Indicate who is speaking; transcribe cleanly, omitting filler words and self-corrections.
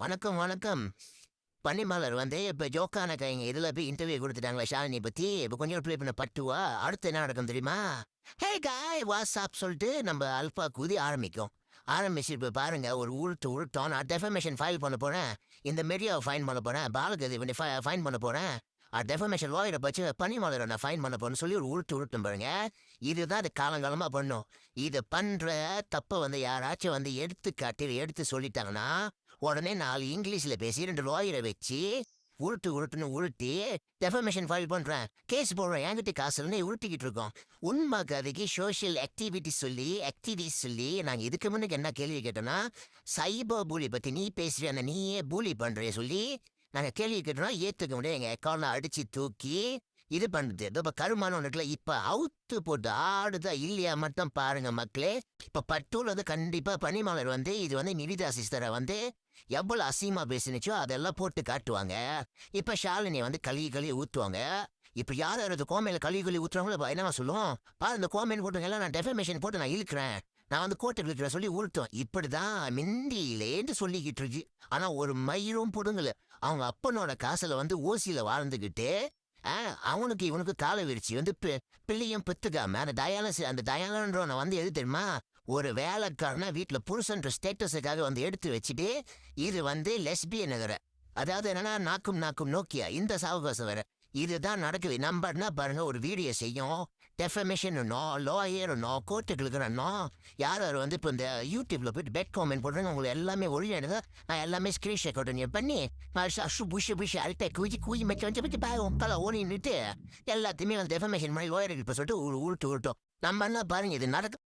Speaker 1: வணக்கம், வணக்கம். பனிமலர் வந்து இப்ப ஜோக்கான கைங்க இதுல போய் இன்டர்வியூ குடுத்துட்டாங்களா ஷாலினி பத்தி. இப்ப கொஞ்சம் நேரம் ப்ளே பண்ண பட்டுவா. அடுத்து என்ன நடக்கும் தெரியுமா? ஹே காய் வாட்ஸ்அப் சொல்லிட்டு நம்ம அல்ஃபா கூதி ஆரம்பிக்கும். ஆரம்பிச்சு இப்ப பாருங்க ஒரு உருட்டோம். நான் டெஃபமேஷன் ஃபைல் பண்ண போறேன். இந்த மீடியாவை ஃபைன் பண்ண போறேன். பாலகதி ஃபைன் பண்ண போறேன். டெஃபமேஷன் லாயரை வச்சு பனிமலரை நான் ஃபைன் பண்ண போறேன்னு சொல்லி ஒரு உருட்டும் பாருங்க. இதுதான் அது காலங்காலமா பண்ணும். இது பண்ற தப்ப வந்து யாராச்சும் வந்து எடுத்து சொல்லிட்டாங்கன்னா உடனே 4 இங்கிலீஷ்ல பேசி 2 லாயரை வச்சு உருட்டுன்னு உருட்டி டெஃபமேஷன் ஃபைல் பண்றேன். கேஸ் போடுறேன். என்கிட்ட காசு இல்லைன்னு உருட்டிக்கிட்டு இருக்கோம். உண்மை கதைக்கு சோஷியல் ஆக்டிவிட்டிஸ் சொல்லி நாங்கள் இதுக்கு முன்னுக்கு என்ன கேள்வி கேட்டோம்னா சைபர் பூலி பற்றி நீ பேசுறிய அந்த நீயே பூலி பண்றிய சொல்லி நாங்கள் கேள்வி கேட்டோம்னா ஏற்றுக்க முடியாது. எங்கள் அக்கௌண்ட்ல அடிச்சு தூக்கி இது பண்ணுது. இப்போ கருமானம் ஒன்று இருக்குல்ல, இப்போ அவுத்து போட்டு ஆடுதா இல்லையா மட்டும் பாருங்க மக்களே. இப்போ பட்டூல் வந்து கண்டிப்பாக பனிமலர் வந்து இது வந்து நிதிதா சிஸ்டரை வந்து எவ்வளோ அசிங்கமாக பேசினுச்சோ அதெல்லாம் போட்டு காட்டுவாங்க. இப்போ ஷாலினியை வந்து கழுவி ஊற்றுவாங்க. இப்போ யார் கோமையில கழுவி ஊற்றுறாங்களோ என்னவா சொல்லுவோம், பாரு இந்த கோமைன்னு போட்டுங்கல்ல நான் டெஃபமேஷன் போட்டு நான் இழுக்கிறேன், நான் வந்து கோர்ட்டுக்கு இருக்கிற சொல்லி உருட்டோம். இப்படிதான் மிந்தியிலேன்னு சொல்லிக்கிட்டு இருக்கு. ஆனா ஒரு மயிரும் புடுங்கல. அவங்க அப்பனோட காசுல வந்து ஓசியில வாழ்ந்துகிட்டு அவனுக்கு இவனுக்கு காலை விரிச்சு வந்து பிள்ளையும் பெத்துக்காம அந்த டயானான்றவனை வந்து எது தெரியுமா, ஒரு வேலைக்காரனா வீட்டுல புருஷன்ற ஸ்டேட்டஸுக்காக வந்து எடுத்து வச்சுட்டு இது வந்து லெஸ்பியன் வேற. அதாவது என்னன்னா நாக்கும் நோக்கியா இந்த சாவகாசம் வேற. இதுதான் நடக்குது. நம்பர்னா பாருங்க ஒரு வீடியோ செய்யும். டெஃபமேஷன் லாயர் கோர்ட்டுக்கு யார் வந்து இப்போ இந்த யூடியூப்ல போயிட்டு பெட் காமெண்ட் போடுறாங்க. உங்களுக்கு எல்லாமே ஒழியானதா நான் எல்லாமே ஸ்கிரீன்ஷாட் பண்ணி புஷ் அல்ட்டை கூஜி மெச்சு பாவம் தலை ஓடிட்டு எல்லாத்தையுமே வந்து டெஃபமேஷன் மாதிரி லாயருக்கு இப்போ சொல்லிட்டு உருட்டோம். நம்ம என்ன பாருங்க இது நடக்கு.